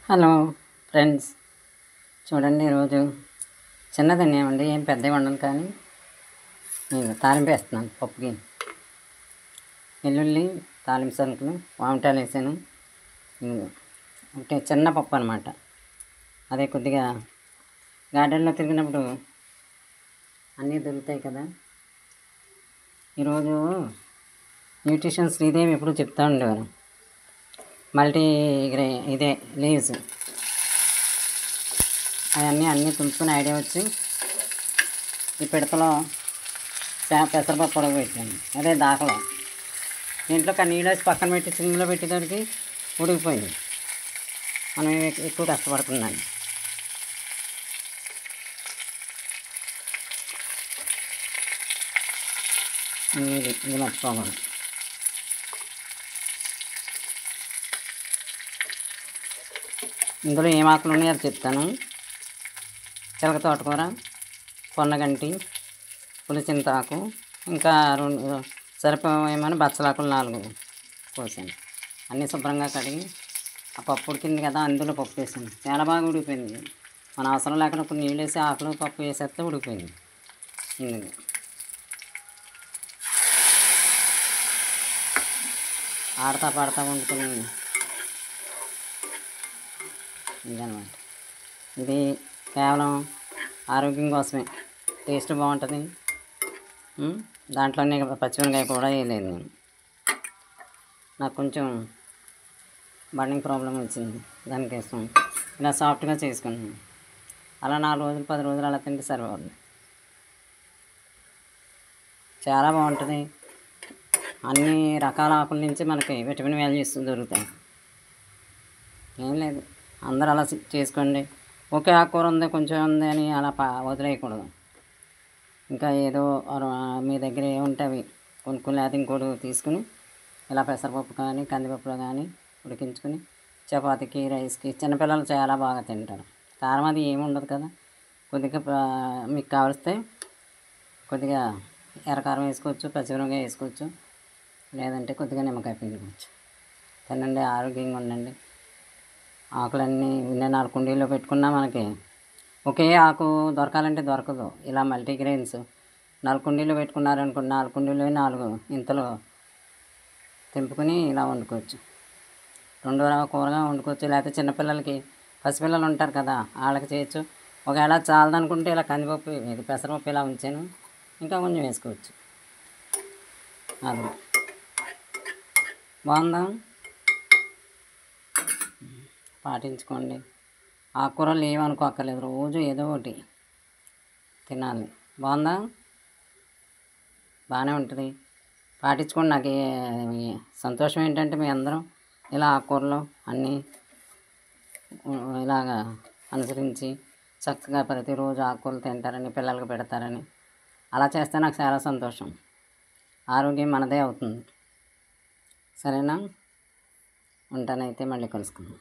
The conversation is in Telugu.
హలో ఫ్రెండ్స్, చూడండి ఈరోజు చిన్నదని ఏమండి, ఏం పెద్దవి ఉండదు, కానీ నేను తాలింపు వేస్తున్నాను. పప్పుకి వెల్లుల్లి, తాలింపు సరుకులు, వామిటాలు వేసాను. ఒకటే చిన్న పప్పు అనమాట. అదే కొద్దిగా గార్డెన్లో తిరిగినప్పుడు అన్నీ దొరుకుతాయి కదా. ఈరోజు న్యూట్రిషన్ శ్రీదేవి ఎప్పుడు చెప్తా ఉండేవారు. ఇదే లీవ్స్ అన్నీ తుంపుకుని ఐడియా వచ్చి ఈ పిడతలో పెసరపప్పు ఉడకబెట్టాను. అదే దాకలో దీంట్లో నీళ్ళు వేసి పక్కన పెట్టి సిమ్లో పెట్టేసరికి ఉడికిపోయింది. మనం ఎక్కువ కష్టపడుతున్నాను. ఇది మర్చిపోకూడదు. ఇందులో ఏం ఆకులు ఉన్నాయో అది చెప్తాను. చిలక తోటకూర, పొన్నగంటి, పులిచింతాకు, ఇంకా సరిపోయేమని బచ్చలాకులు 4 పోసాను. అన్నీ శుభ్రంగా కడిగి ఆ పప్పు ఉడికింది కదా, అందులో పప్పు వేసాను. చాలా బాగా ఉడికిపోయింది. మన అవసరం లేకుండా కొన్ని నీళ్ళు వేసి ఆకులు పప్పు వేసేస్తే ఉడికిపోయింది. ఇందులో ఆడతా పాడతా వండుకుని ఇదనమాట. ఇది కేవలం ఆరోగ్యం కోసమే. టేస్ట్ బాగుంటుంది. దాంట్లోనే పచ్చిమిరకాయ కూడా వేయలేదు నేను. నాకు కొంచెం బర్నింగ్ ప్రాబ్లం వచ్చింది, దానికోసం ఇలా సాఫ్ట్గా చేసుకున్నాను. అలా 4 రోజులు 10 రోజులు అలా తింటే సరిపోతుంది. చాలా బాగుంటుంది. అన్ని రకాల ఆకుల నుంచి మనకి విటమిన్ వాల్యూస్ దొరుకుతాయి. ఏం లేదు, అందరూ అలా చేసుకోండి. ఒకే ఆకుకూర ఉంది, కొంచెం ఉంది అని అలా వదిలేయకూడదు. ఇంకా ఏదో మీ దగ్గర ఏముంటే అవి కొనుక్కుని అది ఇంకోటి తీసుకుని ఇలా పెసరపప్పు కానీ కందిపప్పులో కానీ ఉడికించుకుని చపాతీకి, రైస్కి చిన్నపిల్లలు చాలా బాగా తింటారు. కారం అది ఏమి ఉండదు కదా. కొద్దిగా మీకు కావలిస్తే కొద్దిగా ఎర్రకారం వేసుకోవచ్చు, పచ్చిమిరపకాయ వేసుకోవచ్చు, లేదంటే కొద్దిగా నిమ్మకాయ పిండుకోవచ్చు. తినండి, ఆరోగ్యంగా ఉండండి. ఆకులన్నీ 4 కుండీల్లో పెట్టుకున్నా మనకి ఒకే ఆకు దొరకాలంటే దొరకదు. ఇలా మల్టీగ్రెయిన్స్ 4 కుండీల్లో పెట్టుకున్నారనుకోండి, 4 కుండీల్లో 4 ఇంతలో తెంపుకొని ఇలా వండుకోవచ్చు. 2 కూరగా వండుకోవచ్చు. లేకపోతే చిన్నపిల్లలకి, పసిపిల్లలు ఉంటారు కదా, వాళ్ళకి చేయొచ్చు. ఒకవేళ చాలదనుకుంటే ఇలా కందిపప్పు, ఇది పెసరపప్పు ఇలా ఉంచాను, ఇంకా కొంచెం వేసుకోవచ్చు. అది బాగుందా? పాటించుకోండి. ఆకుకూరలు ఏమనుకోక్కర్లేదు, రోజు ఏదో ఒకటి తినాలి. బాగుందా? బాగానే ఉంటుంది. పాటించుకోండి. నాకు సంతోషం ఏంటంటే మీ అందరం ఇలా ఆకుకూరలు అన్నీ ఇలాగా అనుసరించి చక్కగా ప్రతిరోజు ఆకుకూరలు తింటారని, పిల్లలకు పెడతారని అలా చేస్తే నాకు చాలా సంతోషం. ఆరోగ్యం మనదే అవుతుంది. సరేనా? ఉంటానైతే, మళ్ళీ కలుసుకుందాం.